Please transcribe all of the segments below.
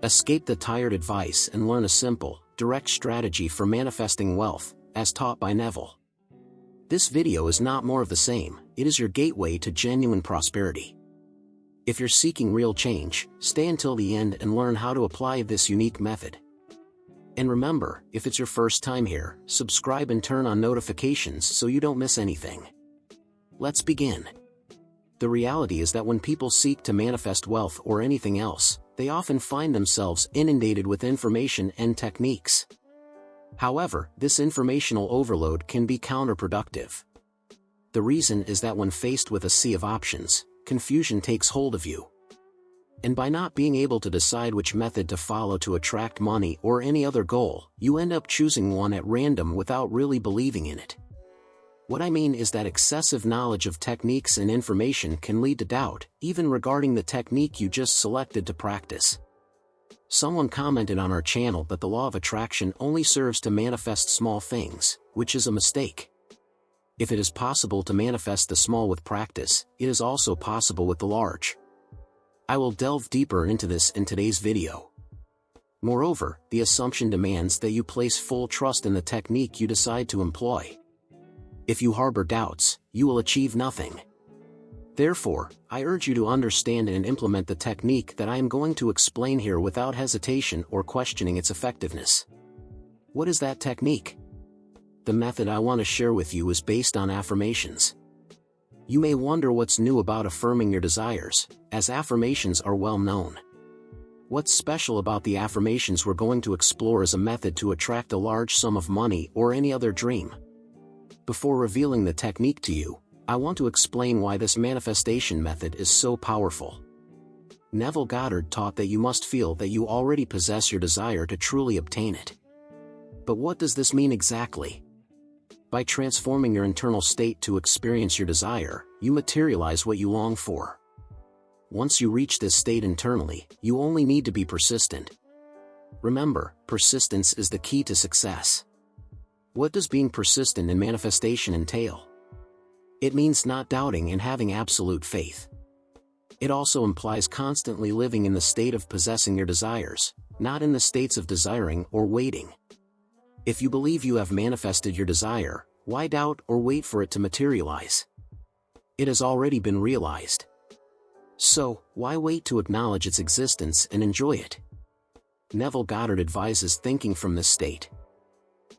Escape the tired advice and learn a simple, direct strategy for manifesting wealth, as taught by Neville. This video is not more of the same, it is your gateway to genuine prosperity. If you're seeking real change, stay until the end and learn how to apply this unique method. And remember, if it's your first time here, subscribe and turn on notifications so you don't miss anything. Let's begin. The reality is that when people seek to manifest wealth or anything else, they often find themselves inundated with information and techniques. However, this informational overload can be counterproductive. The reason is that when faced with a sea of options, confusion takes hold of you. And by not being able to decide which method to follow to attract money or any other goal, you end up choosing one at random without really believing in it. What I mean is that excessive knowledge of techniques and information can lead to doubt, even regarding the technique you just selected to practice. Someone commented on our channel that the law of attraction only serves to manifest small things, which is a mistake. If it is possible to manifest the small with practice, it is also possible with the large. I will delve deeper into this in today's video. Moreover, the assumption demands that you place full trust in the technique you decide to employ. If you harbor doubts, you will achieve nothing. Therefore, I urge you to understand and implement the technique that I am going to explain here without hesitation or questioning its effectiveness. What is that technique? The method I want to share with you is based on affirmations. You may wonder what's new about affirming your desires, as affirmations are well known. What's special about the affirmations we're going to explore as a method to attract a large sum of money or any other dream? Before revealing the technique to you, I want to explain why this manifestation method is so powerful. Neville Goddard taught that you must feel that you already possess your desire to truly obtain it. But what does this mean exactly? By transforming your internal state to experience your desire, you materialize what you long for. Once you reach this state internally, you only need to be persistent. Remember, persistence is the key to success. What does being persistent in manifestation entail? It means not doubting and having absolute faith. It also implies constantly living in the state of possessing your desires, not in the states of desiring or waiting. If you believe you have manifested your desire, why doubt or wait for it to materialize? It has already been realized. So, why wait to acknowledge its existence and enjoy it? Neville Goddard advises thinking from this state.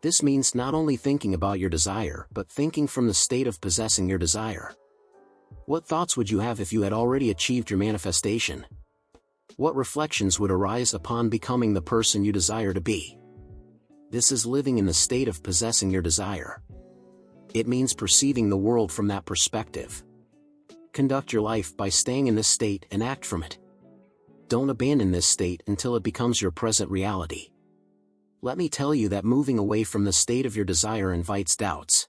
This means not only thinking about your desire but thinking from the state of possessing your desire. What thoughts would you have if you had already achieved your manifestation? What reflections would arise upon becoming the person you desire to be? This is living in the state of possessing your desire. It means perceiving the world from that perspective. Conduct your life by staying in this state and act from it. Don't abandon this state until it becomes your present reality. Let me tell you that moving away from the state of your desire invites doubts.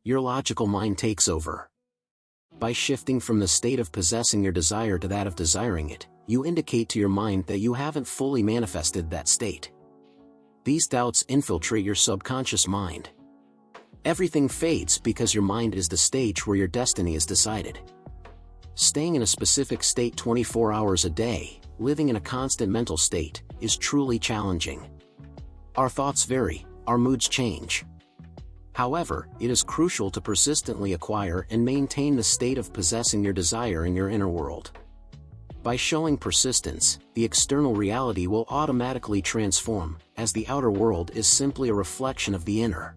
Your logical mind takes over. By shifting from the state of possessing your desire to that of desiring it, you indicate to your mind that you haven't fully manifested that state. These doubts infiltrate your subconscious mind. Everything fades because your mind is the stage where your destiny is decided. Staying in a specific state 24 hours a day, living in a constant mental state, is truly challenging. Our thoughts vary, our moods change. However, it is crucial to persistently acquire and maintain the state of possessing your desire in your inner world. By showing persistence, the external reality will automatically transform, as the outer world is simply a reflection of the inner.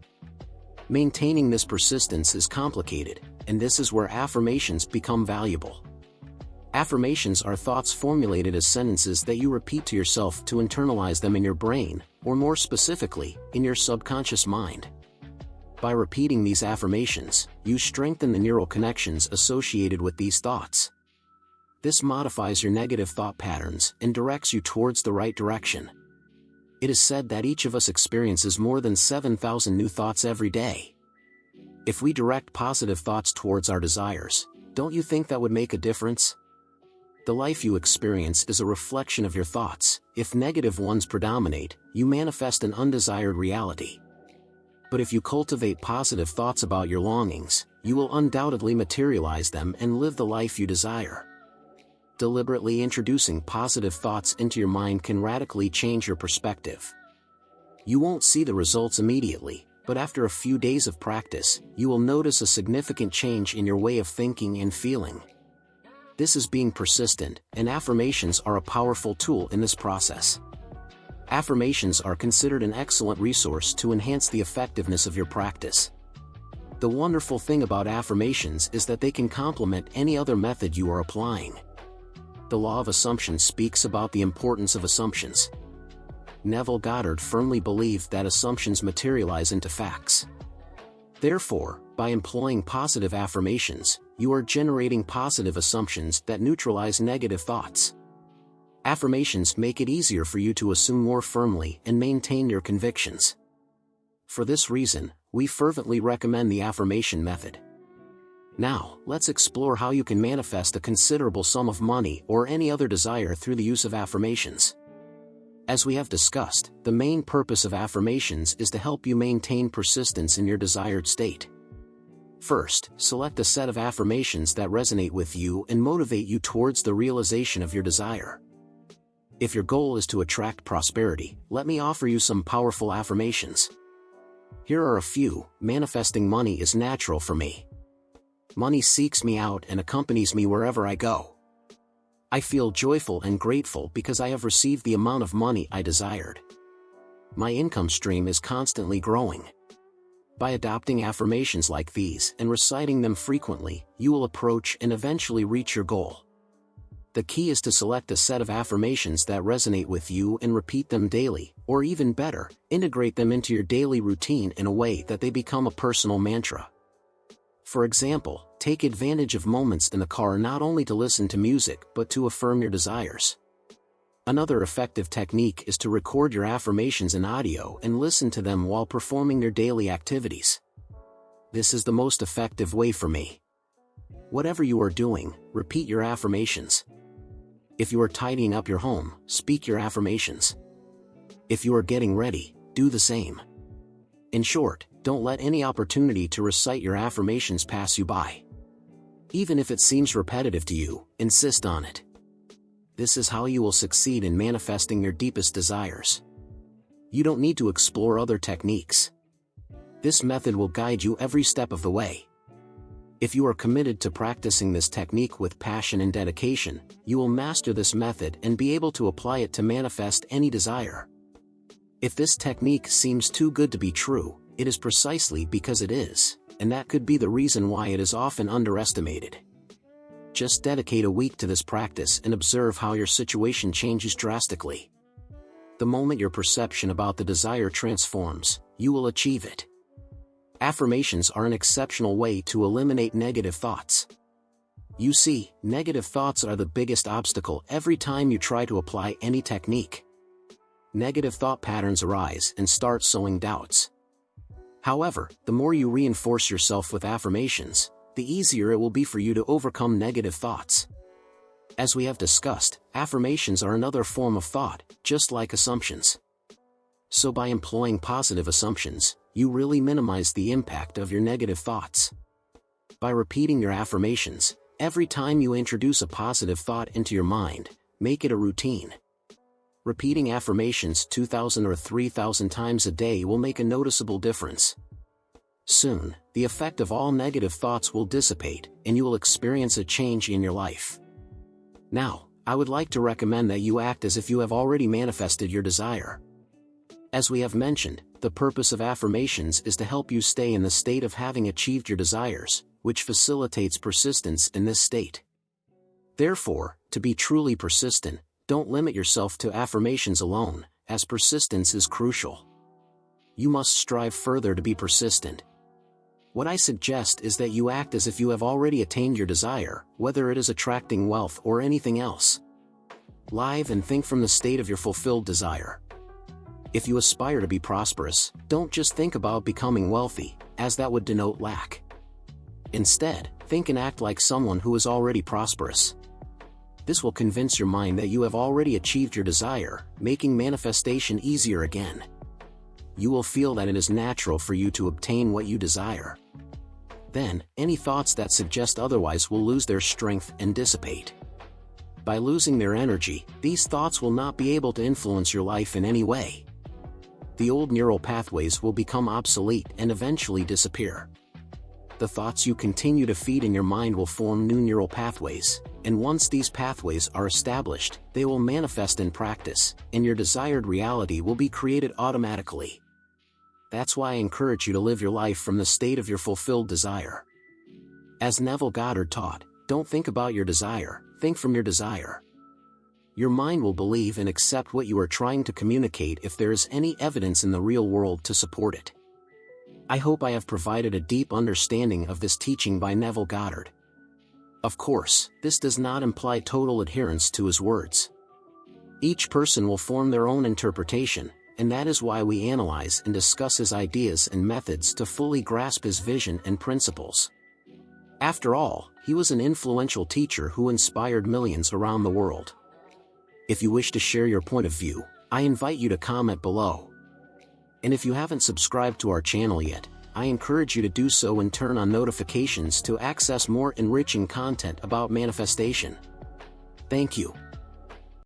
Maintaining this persistence is complicated, and this is where affirmations become valuable. Affirmations are thoughts formulated as sentences that you repeat to yourself to internalize them in your brain, or more specifically, in your subconscious mind. By repeating these affirmations, you strengthen the neural connections associated with these thoughts. This modifies your negative thought patterns and directs you towards the right direction. It is said that each of us experiences more than 7,000 new thoughts every day. If we direct positive thoughts towards our desires, don't you think that would make a difference? The life you experience is a reflection of your thoughts. If negative ones predominate, you manifest an undesired reality. But if you cultivate positive thoughts about your longings, you will undoubtedly materialize them and live the life you desire. Deliberately introducing positive thoughts into your mind can radically change your perspective. You won't see the results immediately, but after a few days of practice, you will notice a significant change in your way of thinking and feeling. This is being persistent, and affirmations are a powerful tool in this process. Affirmations are considered an excellent resource to enhance the effectiveness of your practice. The wonderful thing about affirmations is that they can complement any other method you are applying. The law of assumption speaks about the importance of assumptions. Neville Goddard firmly believed that assumptions materialize into facts. Therefore, by employing positive affirmations, you are generating positive assumptions that neutralize negative thoughts. Affirmations make it easier for you to assume more firmly and maintain your convictions. For this reason, we fervently recommend the affirmation method. Now, let's explore how you can manifest a considerable sum of money or any other desire through the use of affirmations. As we have discussed, the main purpose of affirmations is to help you maintain persistence in your desired state. First, select a set of affirmations that resonate with you and motivate you towards the realization of your desire. If your goal is to attract prosperity, let me offer you some powerful affirmations. Here are a few. Manifesting money is natural for me. Money seeks me out and accompanies me wherever I go. I feel joyful and grateful because I have received the amount of money I desired. My income stream is constantly growing. By adopting affirmations like these and reciting them frequently, you will approach and eventually reach your goal. The key is to select a set of affirmations that resonate with you and repeat them daily, or even better, integrate them into your daily routine in a way that they become a personal mantra. For example, take advantage of moments in the car not only to listen to music but to affirm your desires. Another effective technique is to record your affirmations in audio and listen to them while performing your daily activities. This is the most effective way for me. Whatever you are doing, repeat your affirmations. If you are tidying up your home, speak your affirmations. If you are getting ready, do the same. In short, don't let any opportunity to recite your affirmations pass you by. Even if it seems repetitive to you, insist on it. This is how you will succeed in manifesting your deepest desires. You don't need to explore other techniques. This method will guide you every step of the way. If you are committed to practicing this technique with passion and dedication, you will master this method and be able to apply it to manifest any desire. If this technique seems too good to be true, it is precisely because it is, and that could be the reason why it is often underestimated. Just dedicate a week to this practice and observe how your situation changes drastically. The moment your perception about the desire transforms, you will achieve it. Affirmations are an exceptional way to eliminate negative thoughts. You see, negative thoughts are the biggest obstacle every time you try to apply any technique. Negative thought patterns arise and start sowing doubts. However, the more you reinforce yourself with affirmations, the easier it will be for you to overcome negative thoughts. As we have discussed, affirmations are another form of thought, just like assumptions. So by employing positive assumptions, you really minimize the impact of your negative thoughts. By repeating your affirmations, every time you introduce a positive thought into your mind, make it a routine. Repeating affirmations 2,000 or 3,000 times a day will make a noticeable difference. Soon, the effect of all negative thoughts will dissipate, and you will experience a change in your life. Now, I would like to recommend that you act as if you have already manifested your desire. As we have mentioned, the purpose of affirmations is to help you stay in the state of having achieved your desires, which facilitates persistence in this state. Therefore, to be truly persistent, don't limit yourself to affirmations alone, as persistence is crucial. You must strive further to be persistent. What I suggest is that you act as if you have already attained your desire, whether it is attracting wealth or anything else. Live and think from the state of your fulfilled desire. If you aspire to be prosperous, don't just think about becoming wealthy, as that would denote lack. Instead, think and act like someone who is already prosperous. This will convince your mind that you have already achieved your desire, making manifestation easier again. You will feel that it is natural for you to obtain what you desire. Then, any thoughts that suggest otherwise will lose their strength and dissipate. By losing their energy, these thoughts will not be able to influence your life in any way. The old neural pathways will become obsolete and eventually disappear. The thoughts you continue to feed in your mind will form new neural pathways, and once these pathways are established, they will manifest in practice, and your desired reality will be created automatically. That's why I encourage you to live your life from the state of your fulfilled desire. As Neville Goddard taught, don't think about your desire, think from your desire. Your mind will believe and accept what you are trying to communicate if there is any evidence in the real world to support it. I hope I have provided a deep understanding of this teaching by Neville Goddard. Of course, this does not imply total adherence to his words. Each person will form their own interpretation, and that is why we analyze and discuss his ideas and methods to fully grasp his vision and principles. After all, he was an influential teacher who inspired millions around the world. If you wish to share your point of view, I invite you to comment below. And if you haven't subscribed to our channel yet, I encourage you to do so and turn on notifications to access more enriching content about manifestation. Thank you.